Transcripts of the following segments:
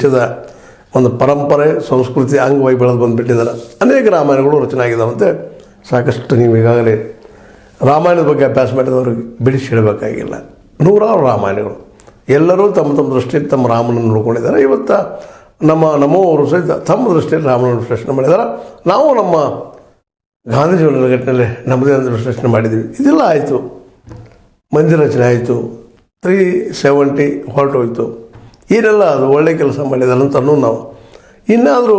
ದೇಶದ ಒಂದು ಪರಂಪರೆ ಸಂಸ್ಕೃತಿ ಅಂಗವಾಗಿ ಬೆಳೆದು ಬಂದುಬಿಟ್ಟಿದ್ದಾರೆ. ಅನೇಕ ರಾಮಾಯಣಗಳು ರಚನೆ ಆಗಿದ್ದಾವಂತೆ. ಸಾಕಷ್ಟು ನೀವು ಈಗಾಗಲೇ ರಾಮಾಯಣದ ಬಗ್ಗೆ ಅಭ್ಯಾಸ ಮಾಡಿದವ್ರಿಗೆ ಬಿಡಿಸಿ ಹೇಳಬೇಕಾಗಿಲ್ಲ. ನೂರಾರು ರಾಮಾಯಣಗಳು ಎಲ್ಲರೂ ತಮ್ಮ ತಮ್ಮ ದೃಷ್ಟಿಯಲ್ಲಿ ತಮ್ಮ ರಾಮನನ್ನು ನೋಡ್ಕೊಂಡಿದ್ದಾರೆ. ಇವತ್ತು ನಮ್ಮವರು ಸಹಿತ ತಮ್ಮ ದೃಷ್ಟಿಯಲ್ಲಿ ರಾಮನನ್ನು ವಿಶ್ಲೇಷಣೆ ಮಾಡಿದ್ದಾರೆ. ನಾವು ನಮ್ಮ ಗಾಂಧೀಜಿಯವರ ನೆಲೆಗಟ್ಟಿನಲ್ಲಿ ನಮ್ಮದೇ ಒಂದು ವಿಶ್ಲೇಷಣೆ ಮಾಡಿದ್ದೀವಿ. ಇದೆಲ್ಲ ಆಯಿತು, ಮಂದಿರ ರಚನೆ ಆಯಿತು, 370 ಹೊರಟೋಯ್ತು. ಏನೆಲ್ಲ ಅದು ಒಳ್ಳೆಯ ಕೆಲಸ ಮಾಡಿದ್ದಾರೆ ಅಂತ ನಾವು ಇನ್ನಾದರೂ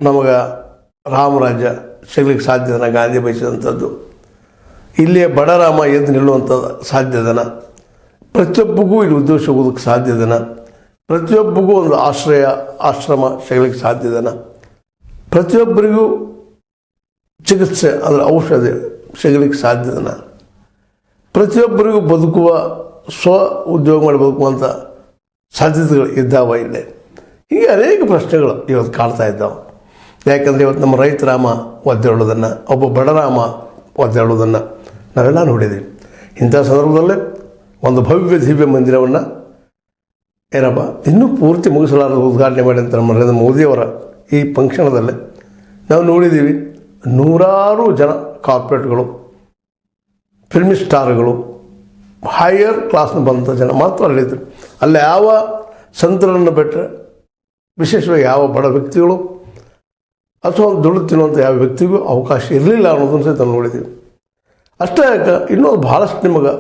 ನಮಗೆ ರಾಮರಾಜ್ಯ ಸಿಗ್ಲಿಕ್ಕೆ ಸಾಧ್ಯದನ ಗಾಂಧಿ ಬಯಸಿದಂಥದ್ದು, ಇಲ್ಲಿಯ ಬಡರಾಮ ಎದ್ದು ನಿಲ್ಲುವಂಥದ್ದು ಸಾಧ್ಯದನ, ಪ್ರತಿಯೊಬ್ಬರಿಗೂ ಇಲ್ಲಿ ಉದ್ದೇಶ ಹೋಗೋದಕ್ಕೆ ಸಾಧ್ಯದನ, ಪ್ರತಿಯೊಬ್ಬರಿಗೂ ಒಂದು ಆಶ್ರಮ ಸಿಗಲಿಕ್ಕೆ ಸಾಧ್ಯದನ, ಪ್ರತಿಯೊಬ್ಬರಿಗೂ ಚಿಕಿತ್ಸೆ ಅಂದರೆ ಔಷಧಿ ಸಿಗಲಿಕ್ಕೆ ಸಾಧ್ಯದನ, ಪ್ರತಿಯೊಬ್ಬರಿಗೂ ಬದುಕುವ ಸ್ವ ಉದ್ಯೋಗ ಮಾಡಿ ಬದುಕುವಂಥ ಸಾಧ್ಯತೆಗಳು ಇದ್ದಾವ ಇಲ್ಲೇ. ಹೀಗೆ ಅನೇಕ ಪ್ರಶ್ನೆಗಳು ಇವತ್ತು ಕಾಡ್ತಾ ಇದ್ದಾವೆ. ಯಾಕಂದರೆ ಇವತ್ತು ನಮ್ಮ ರೈತ ರಾಮ ಒದ್ದಾಡೋದನ್ನು, ಒಬ್ಬ ಬಡರಾಮ ಒದ್ದಾಡೋದನ್ನು ನಾವೆಲ್ಲ ನೋಡಿದ್ದೀವಿ. ಇಂಥ ಸಂದರ್ಭದಲ್ಲೇ ಒಂದು ಭವ್ಯ ದಿವ್ಯ ಮಂದಿರವನ್ನು ಏನಪ್ಪ ಇನ್ನೂ ಪೂರ್ತಿ ಮುಗಿಸಲಾರದ ಉದ್ಘಾಟನೆ ಮಾಡಿದಂಥ ನಮ್ಮ ನರೇಂದ್ರ ಮೋದಿಯವರ ಈ ಫಂಕ್ಷನದಲ್ಲೇ ನಾವು ನೋಡಿದ್ದೀವಿ. ನೂರಾರು ಜನ ಕಾರ್ಪೊರೇಟ್ಗಳು, ಫಿಲ್ಮ್ ಸ್ಟಾರ್ಗಳು, ಹೈಯರ್ ಕ್ಲಾಸ್ನ ಬಂದಂಥ ಜನ ಮಾತ್ರ ಅಲ್ಲಿದ್ದರು. ಅಲ್ಲಿ ಯಾವ ಸಂತರನ್ನು ಬಿಟ್ಟರೆ ವಿಶೇಷವಾಗಿ ಯಾವ ಬಡ ವ್ಯಕ್ತಿಗಳು ಅಥವಾ ದುಡ್ಡು ತಿನ್ನುವಂಥ ಯಾವ ವ್ಯಕ್ತಿಗೂ ಅವಕಾಶ ಇರಲಿಲ್ಲ ಅನ್ನೋದನ್ನು ಸಹಿತ ನೋಡಿದ್ದೀವಿ. ಅಷ್ಟೇ ಯಾಕೆ ಇನ್ನೊಂದು ಭಾಳಷ್ಟು ನಿಮಗೆ